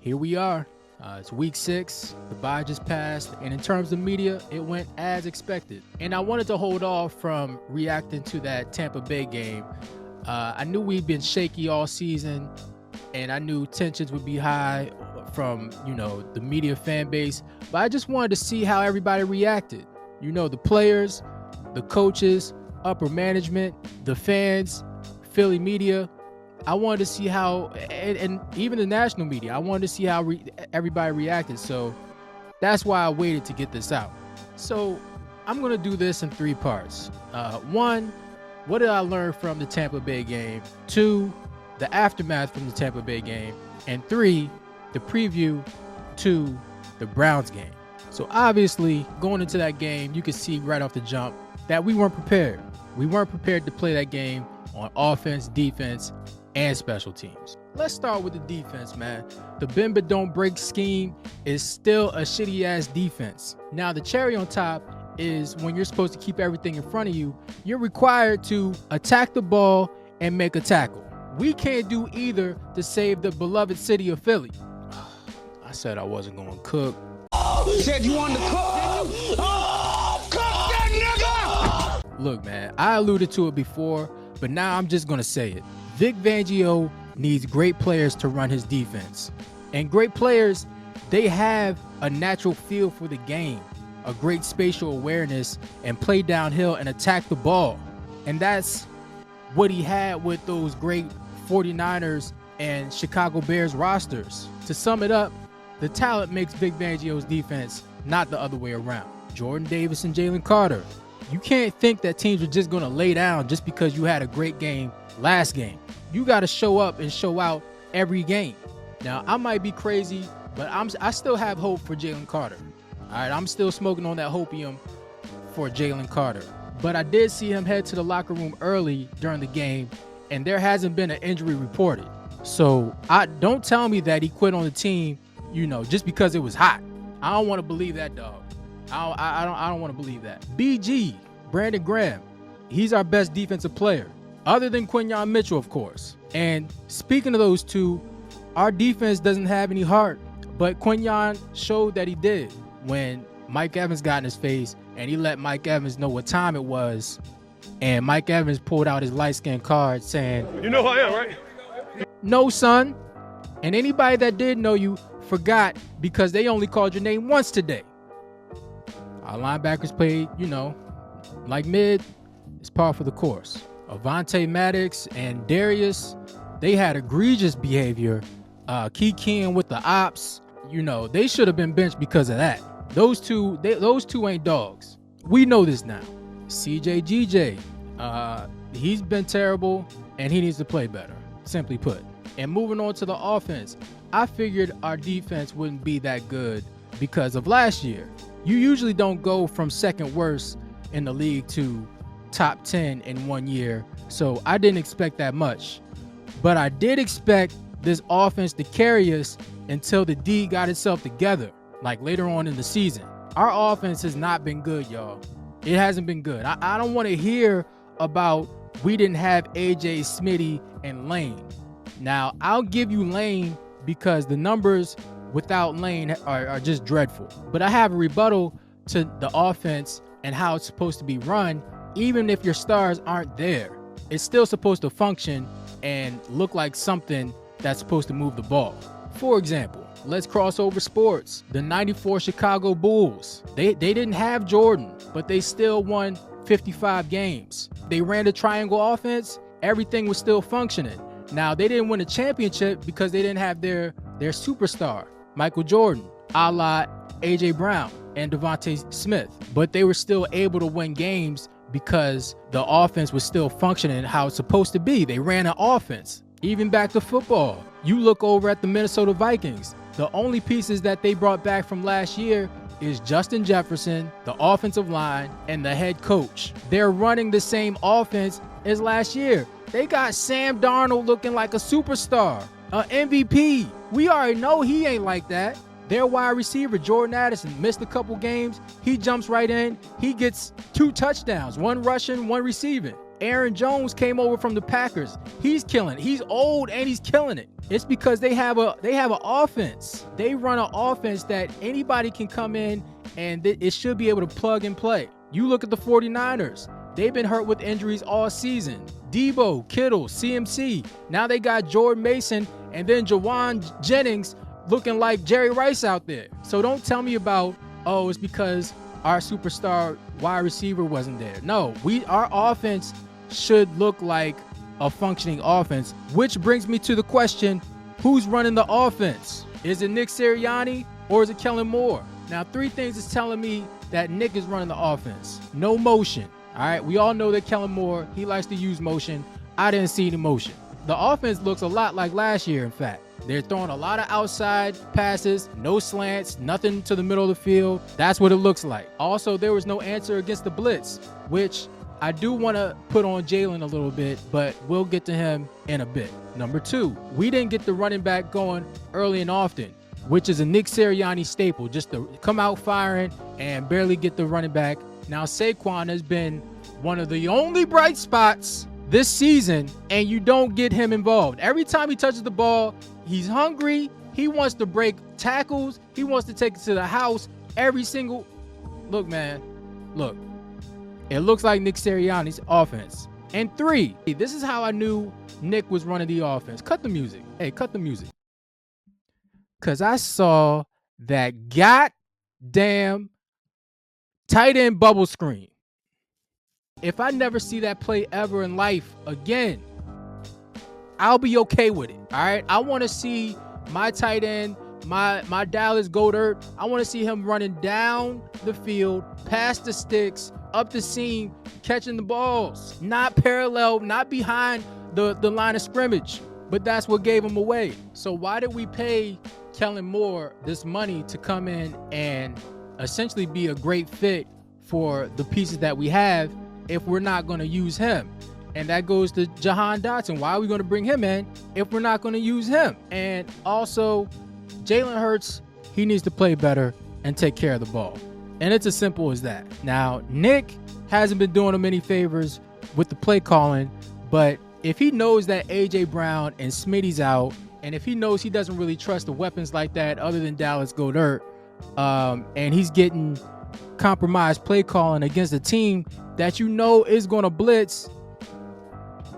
here we are. It's week 6. The bye just passed. And in terms of media, it went as expected. And I wanted to hold off from reacting to that Tampa Bay game. I knew we'd been shaky all season, and I knew tensions would be high from, the media fan base. But I just wanted to see how everybody reacted. The players, the coaches, upper management, the fans, Philly media. I wanted to see how, and even the national media, I wanted to see how everybody reacted. So that's why I waited to get this out. So I'm going to do this in 3 parts. 1, what did I learn from the Tampa Bay game? 2, the aftermath from the Tampa Bay game. And 3, the preview to the Browns game. So obviously, going into that game, you could see right off the jump that we weren't prepared. We weren't prepared to play that game on offense, defense, and special teams. Let's start with the defense, man. The bend but don't break scheme is still a shitty ass defense. Now the cherry on top is when you're supposed to keep everything in front of you, you're required to attack the ball and make a tackle. We can't do either to save the beloved city of Philly. I said I wasn't going to cook. Said you wanted to cook, didn't you? Cook that nigga! Look, man, I alluded to it before, but now I'm just going to say it. Vic Fangio needs great players to run his defense. And great players, they have a natural feel for the game, a great spatial awareness, and play downhill and attack the ball. And that's what he had with those great 49ers and Chicago Bears rosters. To sum it up, the talent makes Vic Fangio's defense, not the other way around. Jordan Davis and Jalen Carter. You can't think that teams are just going to lay down just because you had a great game last game. You got to show up and show out every game. Now, I might be crazy, but I still have hope for Jalen Carter. All right, I'm still smoking on that hopium for Jalen Carter. But I did see him head to the locker room early during the game, and there hasn't been an injury reported. So don't tell me that he quit on the team, just because it was hot. I don't want to believe that, dog. I don't want to believe that. BG, Brandon Graham, he's our best defensive player, other than Quinyon Mitchell, of course. And speaking of those two, our defense doesn't have any heart, but Quinyon showed that he did when Mike Evans got in his face and he let Mike Evans know what time it was. And Mike Evans pulled out his light-skinned card saying, "You know who I am, right?" "No, son." And anybody that did know you forgot because they only called your name once today. Our linebackers played, like mid. It's par for the course. Avonte Maddox and Darius, they had egregious behavior. Keying with the ops, they should have been benched because of that. Those two ain't dogs. We know this now. CJGJ, he's been terrible and he needs to play better, simply put. And moving on to the offense, I figured our defense wouldn't be that good because of last year. You usually don't go from second worst in the league to top 10 in 1 year, so I didn't expect that much. But I did expect this offense to carry us until the D got itself together, like later on in the season. Our offense has not been good, y'all. It hasn't been good. I don't want to hear about we didn't have AJ, Smitty, and Lane. Now, I'll give you Lane because the numbers without Lane are just dreadful. But I have a rebuttal to the offense and how it's supposed to be run. Even if your stars aren't there, it's still supposed to function and look like something that's supposed to move the ball. For example, let's cross over sports. The 94 Chicago Bulls, they didn't have Jordan, but they still won 55 games. They ran the triangle offense. Everything was still functioning. Now, they didn't win a championship because they didn't have their superstar, Michael Jordan, a la A.J. Brown and Devontae Smith. But they were still able to win games because the offense was still functioning how it's supposed to be. They ran an offense. Even back to football, you look over at the Minnesota Vikings. The only pieces that they brought back from last year is Justin Jefferson, the offensive line, and the head coach. They're running the same offense as last year. They got Sam Darnold looking like a superstar, an MVP. We already know he ain't like that. Their wide receiver, Jordan Addison, missed a couple games. He jumps right in. He gets 2 touchdowns, 1 rushing, 1 receiving. Aaron Jones came over from the Packers. He's killing it. He's old and he's killing it. It's because they have an offense. They run an offense that anybody can come in and it should be able to plug and play. You look at the 49ers. They've been hurt with injuries all season. Debo, Kittle, CMC. Now they got Jordan Mason and then Jawan Jennings looking like Jerry Rice out there. So don't tell me about, oh, it's because our superstar wide receiver wasn't there. No, our offense should look like a functioning offense, which brings me to the question, who's running the offense? Is it Nick Sirianni or is it Kellen Moore? Now, 3 things is telling me that Nick is running the offense. No motion. All right, we all know that Kellen Moore, he likes to use motion. I didn't see any motion. The offense looks a lot like last year, in fact. They're throwing a lot of outside passes, no slants, nothing to the middle of the field. That's what it looks like. Also, there was no answer against the blitz, which I do want to put on Jalen a little bit, but we'll get to him in a bit. Number 2, we didn't get the running back going early and often, which is a Nick Sirianni staple, just to come out firing and barely get the running back. Now, Saquon has been one of the only bright spots this season, and you don't get him involved. Every time he touches the ball, he's hungry. He wants to break tackles. He wants to take it to the house every single... Look, man. Look. It looks like Nick Sirianni's offense. And 3, this is how I knew Nick was running the offense. Cut the music. Hey, cut the music. Because I saw that goddamn tight end bubble screen. If I never see that play ever in life again, I'll be okay with it. All right. I want to see my tight end, my Dallas Goedert. I want to see him running down the field, past the sticks, up the seam, catching the balls, not parallel, not behind the line of scrimmage. But that's what gave him away. So why did we pay Kellen Moore this money to come in and essentially be a great fit for the pieces that we have if we're not going to use him? And that goes to Jahan Dotson. Why are we going to bring him in if we're not going to use him? And also, Jalen Hurts, he needs to play better and take care of the ball. And it's as simple as that. Now, Nick hasn't been doing him any favors with the play calling, but if he knows that A.J. Brown and Smitty's out, and if he knows he doesn't really trust the weapons like that other than Dallas Goedert, and he's getting compromised play calling against a team that you know is going to blitz,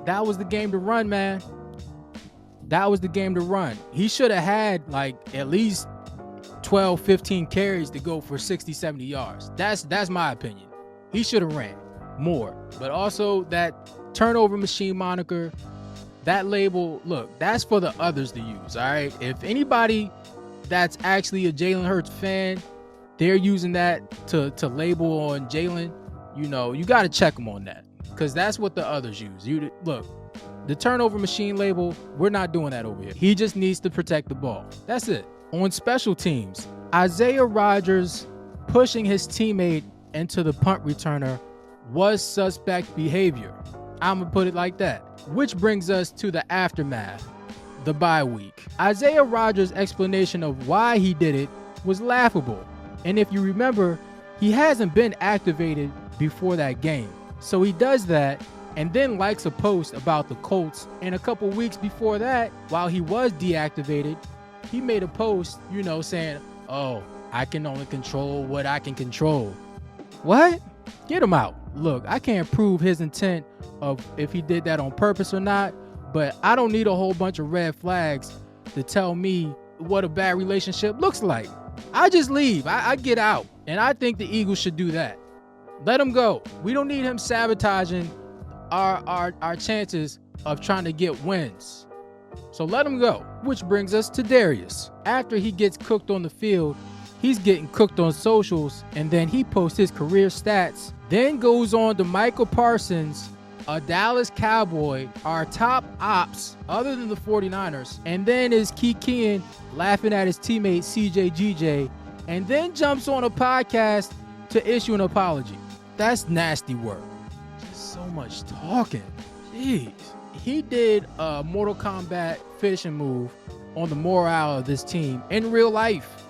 that was the game to run, man. That was the game to run. He should have had like at least 12, 15 carries to go for 60, 70 yards. That's my opinion. He should have ran more. But also that turnover machine moniker, that label, look, that's for the others to use, all right? If anybody that's actually a Jalen Hurts fan, they're using that to label on Jalen, you know, you got to check them on that, because that's what the others use. Look, the turnover machine label, we're not doing that over here. He just needs to protect the ball. That's it. On special teams, Isaiah Rodgers pushing his teammate into the punt returner was suspect behavior. I'm going to put it like that. Which brings us to the aftermath, the bye week. Isaiah Rodgers' explanation of why he did it was laughable. And if you remember, he hasn't been activated before that game. So he does that and then likes a post about the Colts. And a couple weeks before that, while he was deactivated, he made a post, you know, saying, oh, I can only control what I can control. What? Get him out. Look, I can't prove his intent of if he did that on purpose or not, but I don't need a whole bunch of red flags to tell me what a bad relationship looks like. I just leave. I get out. And I think the Eagles should do that. Let him go. We don't need him sabotaging our chances of trying to get wins. So let him go. Which brings us to Daruis. After he gets cooked on the field, he's getting cooked on socials, and then he posts his career stats, then goes on to Michael Parsons, a Dallas Cowboy, our top ops other than the 49ers, and then is kikiing, laughing at his teammate CJGJ, and then jumps on a podcast to issue an apology. That's nasty work. Just so much talking. Jeez. He did a Mortal Kombat finishing move on the morale of this team in real life.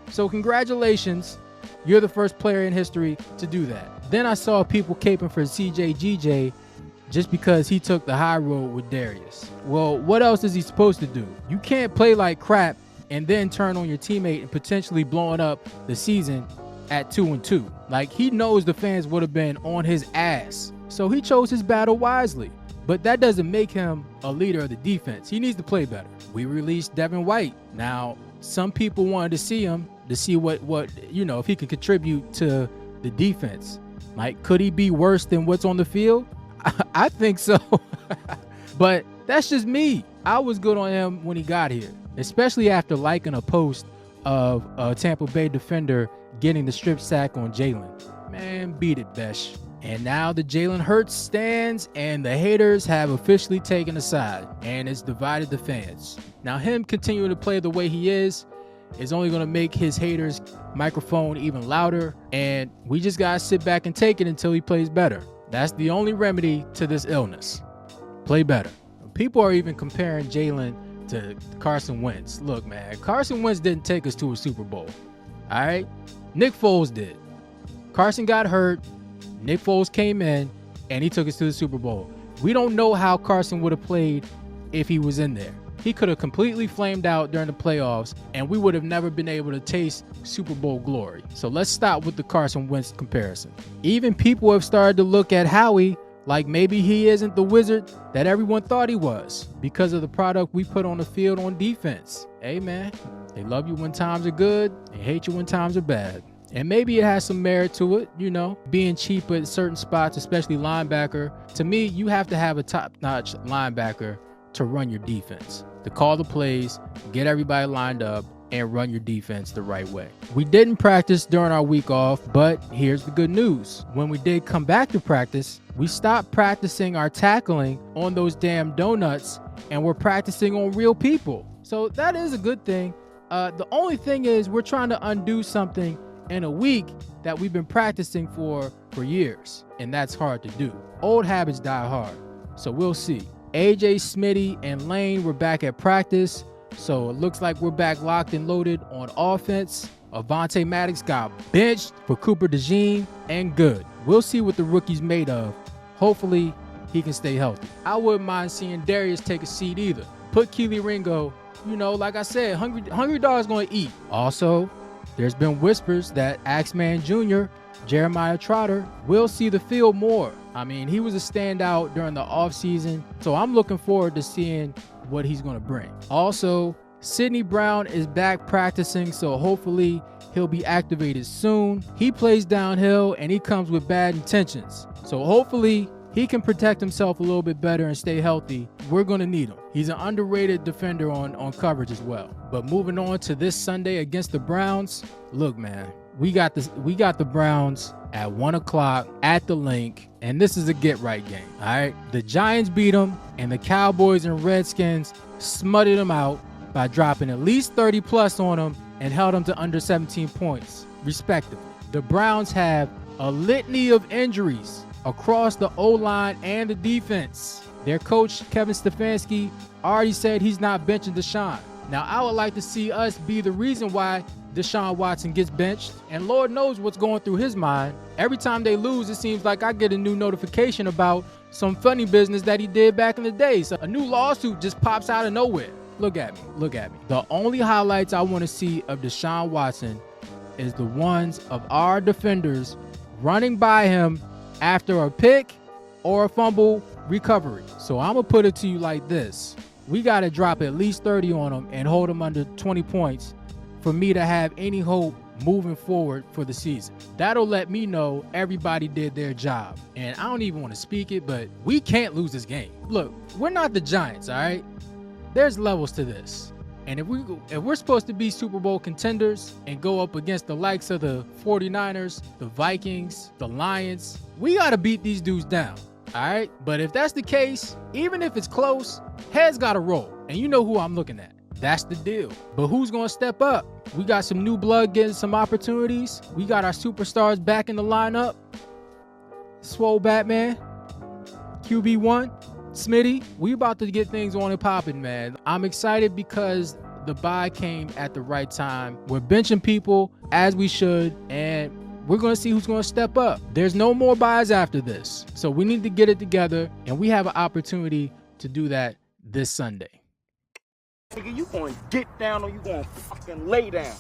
So congratulations, you're the first player in history to do that. Then I saw people caping for CJGJ, just because he took the high road with Daruis. Well, what else is he supposed to do? You can't play like crap and then turn on your teammate and potentially blowing up the season at 2-2. Like, he knows the fans would have been on his ass. So he chose his battle wisely. But that doesn't make him a leader of the defense. He needs to play better. We released Devin White. Now, some people wanted to see him to see what if he could contribute to the defense. Like, could he be worse than what's on the field? I think so. But that's just me. I was good on him when he got here, especially after liking a post of a Tampa Bay defender getting the strip sack on Jalen. Man, beat it, Besh. And now the jalenhurts stands and the haters have officially taken a side, and it's divided the fans. Now, him continuing to play the way he is only going to make his haters' microphone even louder, and we just got to sit back and take it until he plays better. That's the only remedy to this illness. Play better. People are even comparing Jalen to Carson Wentz. Look, man, Carson Wentz didn't take us to a Super Bowl. All right? Nick Foles did. Carson got hurt. Nick Foles came in, and he took us to the Super Bowl. We don't know how Carson would have played if he was in there. He could have completely flamed out during the playoffs, and we would have never been able to taste Super Bowl glory. So let's stop with the Carson Wentz comparison. Even people have started to look at Howie like maybe he isn't the wizard that everyone thought he was because of the product we put on the field on defense. Hey, man, they love you when times are good and hate you when times are bad. And maybe it has some merit to it, being cheap at certain spots, especially linebacker. To me, you have to have a top-notch linebacker to run your defense, to call the plays, get everybody lined up, and run your defense the right way. We didn't practice during our week off, but here's the good news. When we did come back to practice, we stopped practicing our tackling on those damn donuts, and we're practicing on real people. So that is a good thing. The only thing is we're trying to undo something in a week that we've been practicing for years, and that's hard to do. Old habits die hard, so we'll see. AJ, Smitty, and Lane were back at practice, so it looks like we're back locked and loaded on offense. Avonte Maddox got benched for Cooper DeJean, and good. We'll see what the rookie's made of. Hopefully, he can stay healthy. I wouldn't mind seeing Darius take a seat either. Put Keely Ringo, like I said, hungry dog's gonna eat. Also, there's been whispers that Axeman Jr., Jeremiah Trotter, will see the field more. I mean, he was a standout during the offseason, so I'm looking forward to seeing what he's going to bring. Also, Sidney Brown is back practicing, so hopefully he'll be activated soon. He plays downhill, and he comes with bad intentions, so hopefully he can protect himself a little bit better and stay healthy. We're going to need him. He's an underrated defender on coverage as well. But moving on to this Sunday against the Browns, look, man, we got the Browns at 1 o'clock at the Linc, and this is a get-right game, all right? The Giants beat them, and the Cowboys and Redskins smutted them out by dropping at least 30-plus on them and held them to under 17 points, respectively. The Browns have a litany of injuries across the O-line and the defense. Their coach, Kevin Stefanski, already said he's not benching Deshaun. Now, I would like to see us be the reason why Deshaun Watson gets benched, and Lord knows what's going through his mind. Every time they lose, it seems like I get a new notification about some funny business that he did back in the day. So a new lawsuit just pops out of nowhere. Look at me. The only highlights I want to see of Deshaun Watson is the ones of our defenders running by him after a pick or a fumble recovery. So I'm going to put it to you like this. We got to drop at least 30 on them and hold them under 20 points for me to have any hope moving forward for the season. That'll let me know everybody did their job. And I don't even want to speak it, but we can't lose this game. Look, we're not the Giants, all right? There's levels to this. And if we're supposed to be Super Bowl contenders and go up against the likes of the 49ers, the Vikings, the Lions, we got to beat these dudes down, all right? But if that's the case, even if it's close, heads got to roll. And you know who I'm looking at. That's the deal. But who's going to step up? We got some new blood getting some opportunities. We got our superstars back in the lineup. Swole Batman, QB1, Smitty. We about to get things on and popping, man. I'm excited because the bye came at the right time. We're benching people as we should, and we're going to see who's going to step up. There's no more buys after this. So we need to get it together, and we have an opportunity to do that this Sunday. Nigga, you going to get down or you going to fucking lay down?